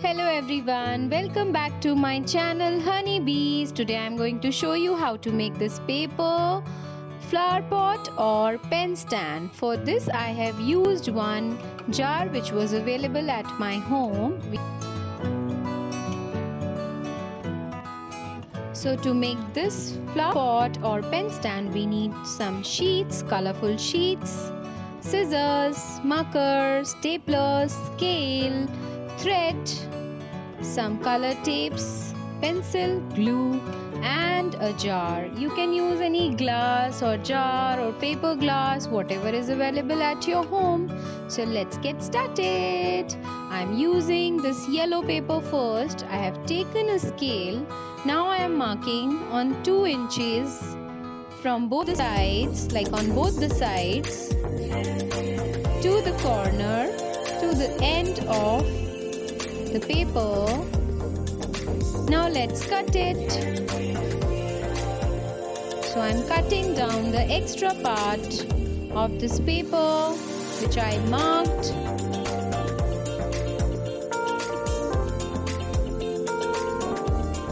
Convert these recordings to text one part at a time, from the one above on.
Hello everyone, welcome back to my channel Honeybees. Today I am going to show you how to make this paper flower pot or pen stand. For this I have used one jar which was available at my home. So to make this flower pot or pen stand we need some sheets, colorful sheets, scissors, markers, staplers, scale, thread, some color tapes, pencil, glue and a jar. You can use any glass or jar or paper glass, whatever is available at your home. So let's get started. I'm using this yellow paper first. I have taken a scale. Now I am marking on 2 inches from both the sides, like on both the sides, to the corner, to the end of the paper. Now let's cut it. So I'm cutting down the extra part of this paper which I marked.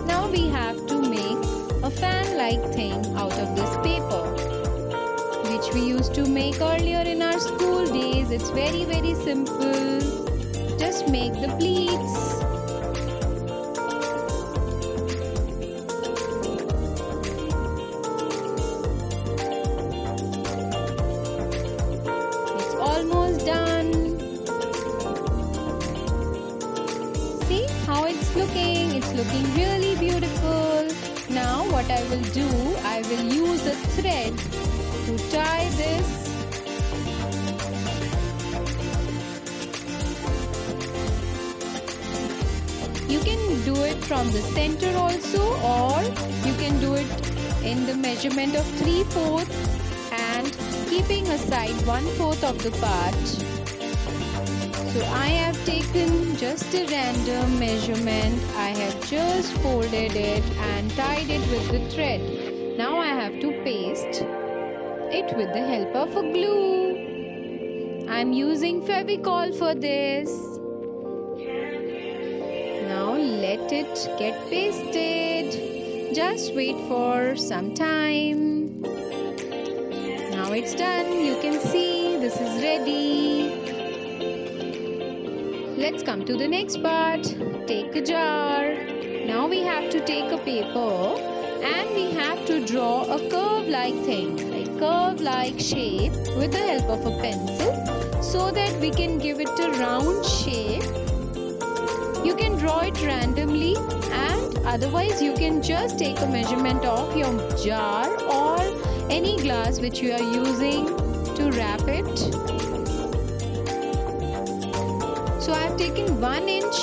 Now we have to make a fan-like thing out of this paper, which we used to make earlier in our school days. It's very simple. Just make the pleats. It's almost done. See how it's looking? It's looking really beautiful. Now what I will do, I will use a thread to tie this. You can do it from the center also, or you can do it in the measurement of 3/4 and keeping aside 1/4 of the part. So I have taken just a random measurement. I have just folded it and tied it with the thread. Now I have to paste it with the help of a glue. I'm using Fevicol for this. Now let it get pasted. Just wait for some time. Now it's done. You can see this is ready. Let's come to the next part. Take a jar. Now we have to take a paper and we have to draw a curve-like thing, a curve-like shape with the help of a pencil so that we can give it a round shape. You can draw it randomly, and otherwise you can just take a measurement of your jar or any glass which you are using to wrap it. So I have taken 1 inch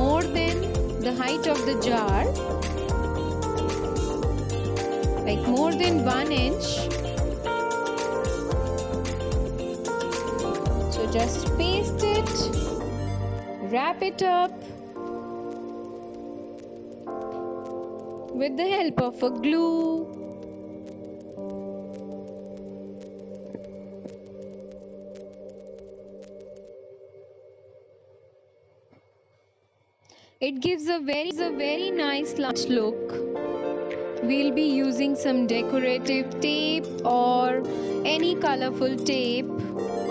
more than the height of the jar, like more than 1 inch. So just paste it, wrap it up with the help of a glue. It gives a very nice look. We'll be using some decorative tape or any colorful tape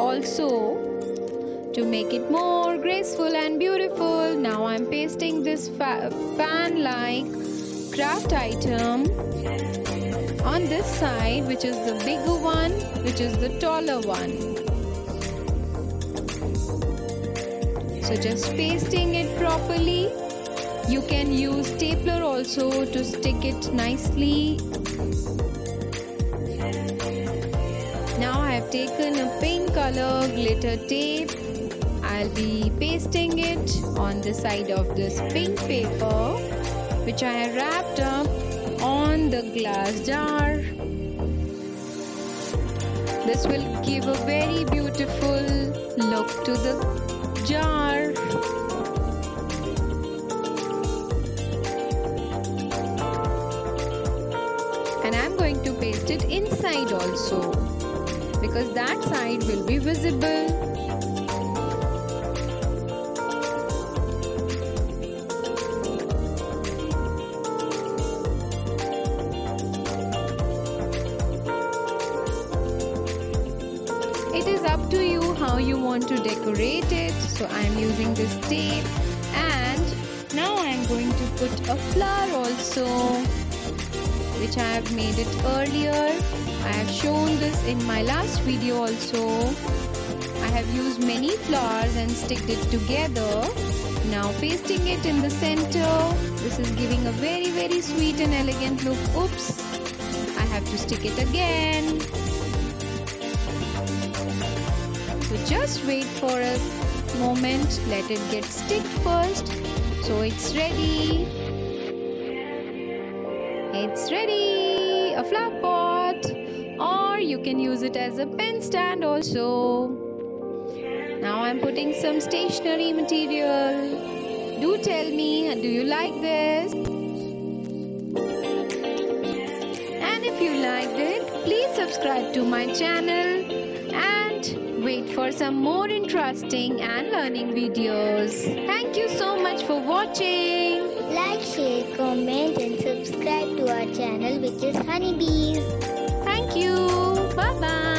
also to make it more graceful and beautiful. Now I'm pasting this fan-like craft item on this side, which is the bigger one, which is the taller one. So just pasting it properly. You can use stapler also to stick it nicely. Now I have taken a pink color glitter tape. I'll be pasting it on the side of this pink paper, which I have wrapped up on the glass jar. This will give a very beautiful look to the jar. And I'm going to paste it inside also, because that side will be visible. want to decorate it, so I am using this tape. And now I am going to put a flower also, which I have made it earlier. I have shown this in my last video also. I have used many flowers and sticked it together. Now pasting it in the center. This is giving a very sweet and elegant look. Oops, I have to stick it again. So just wait for a moment, let it get sticked first. So it's ready. It's ready, a flower pot, or you can use it as a pen stand also. Now I'm putting some stationery material. Do tell me, do you like this? And if you liked it, please subscribe to my channel and wait for some more interesting and learning videos. Thank you so much for watching. Like, share, comment and subscribe to our channel, which is Honeybees. Thank you. Bye bye.